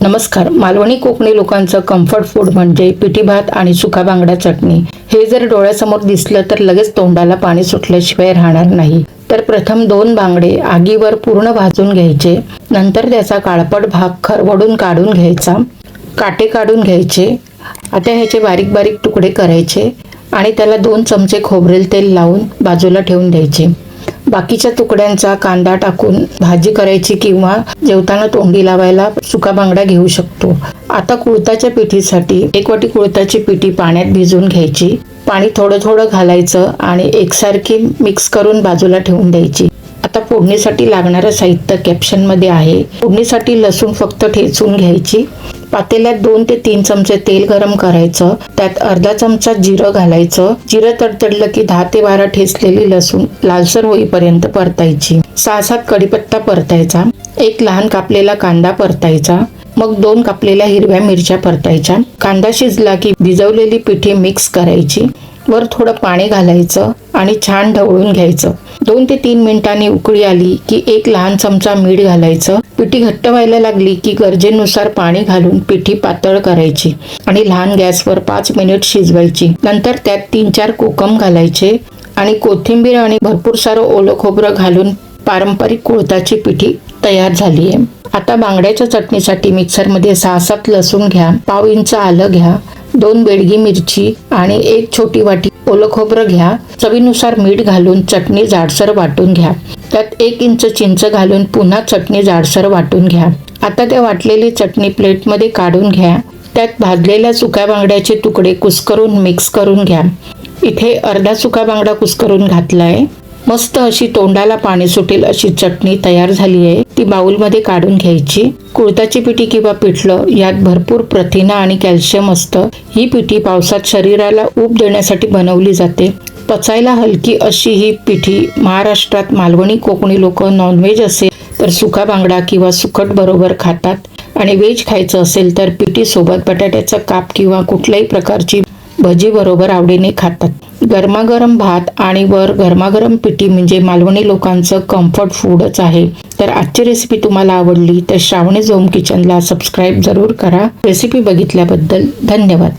नमस्कार. मालवणी कोकणी लोकांचं comfort food म्हणजे पिठी भात आणि सुका बांगडा चटणी. हे जर डोळ्यासमोर दिसलं तर लगेच तोंडाला पाणी सुटल्याशिवाय राहणार नाही. तर प्रथम 2 बांगडे आगीवर पूर्ण भाजून घ्यायचे. नंतर त्याचा काळपट भाग खरवडून काढून घ्यायचा. काटे काढून घ्यायचे. आता ह्याचे बारीक बारीक तुकडे करायचे आणि त्याला 2 चमचे खोबरेल तेल लावून बाजूला ठेवून द्यायचे. बाकीच्या तुकड्यांचा कांदा टाकून भाजी करायची किंवा जेवताना तोंडी लावायला सुका बांगडा घेऊ शकतो. आता कुळथाच्या पिठीसाठी 1 वाटी कुळथाची पिठी पाण्यात भिजवून घ्यायची. पाणी थोडं थोडं घालायचं आणि एकसारखी मिक्स करून बाजूला ठेवून द्यायची. आता फोडणीसाठी लागणारं साहित्य कॅप्शनमध्ये आहे. फोडणीसाठी लसूण फक्त ठेचून घ्यायची. पातेल्यात 2 ते 3 चमचे तेल गरम करायचं. त्यात अर्धा चमचा जिरं घालायचं. जिरं तडतडलं की 10 ते 12 ठेचलेली लसूण लालसर होईपर्यंत परतायची. 6-7 कढीपत्ता परतायचा. 1 लहान कापलेला कांदा परतायचा. मग 2 कापलेल्या हिरव्या मिरच्या परतायच्या. कांदा शिजला की भिजवलेली पिठी मिक्स करायची. वर थोडं पाणी घालायचं आणि छान ढवळून घ्यायचं. 2 ते 3 मिनिटांनी उकळी आली की 1 लहान चमचा मीठ घालायचं. पिठी घट्ट व्हायला लागली की गरजेनुसार पाणी घालून पिठी पातळ करायची आणि लहान गॅसवर 5 मिनिट शिजवायची. नंतर त्यात 3-4 कोकम घालायचे आणि कोथिंबीर आणि भरपूर सारं ओलं खोबरं घालून पारंपरिक कुळथाची पिठी तयार झाली आहे. आता बांगड्याच्या चटणीसाठी मिक्सरमध्ये 6-7 लसूण घ्या. पाव इंच आलं घ्या. 2 बेडगी मिरची आणि 1 छोटी वाटी ओलं खोबरं घ्या. चवीनुसार मीठ घालून चटणी जाडसर वाटून घ्या. त्यात 1 इंच चिंच घालून पुन्हा चटणी जाडसर वाटून घ्या. आता त्या वाटलेली चटणी प्लेटमध्ये काढून घ्या. त्यात भाजलेल्या सुक्या बांगड्याचे तुकडे कुस्करून मिक्स करून घ्या. इथे अर्धा सुका बांगडा कुस्करून घातलाय. मस्त अशी तोंडाला पाणी सुटेल अशी चटणी तयार झाली आहे. ती बाउलमध्ये काढून घ्यायची. कुळथाची पिठी किंवा पिठलं यात भरपूर प्रथिना आणि कॅल्शियम असतं. ही पिठी पावसात शरीराला ऊब देण्यासाठी बनवली जाते. पचायला हलकी अशी ही पिठी महाराष्ट्रात मालवणी कोकणी लोक नॉनव्हेज असेल तर सुका बांगडा किंवा सुकट बरोबर खातात आणि व्हेज खायचं असेल तर पिठी सोबत बटाट्याचा काप किंवा कुठल्याही प्रकारची भजी बरोबर आवडीने खातात. गरमागरम भात आणि वर गरमागरम पिठी म्हणजे मालवणी लोकांचं कम्फर्ट फूडच आहे. तर आजची रेसिपी तुम्हाला आवडली तर श्रावणी झोम किचनला सबस्क्राईब जरूर करा. रेसिपी बघितल्याबद्दल धन्यवाद.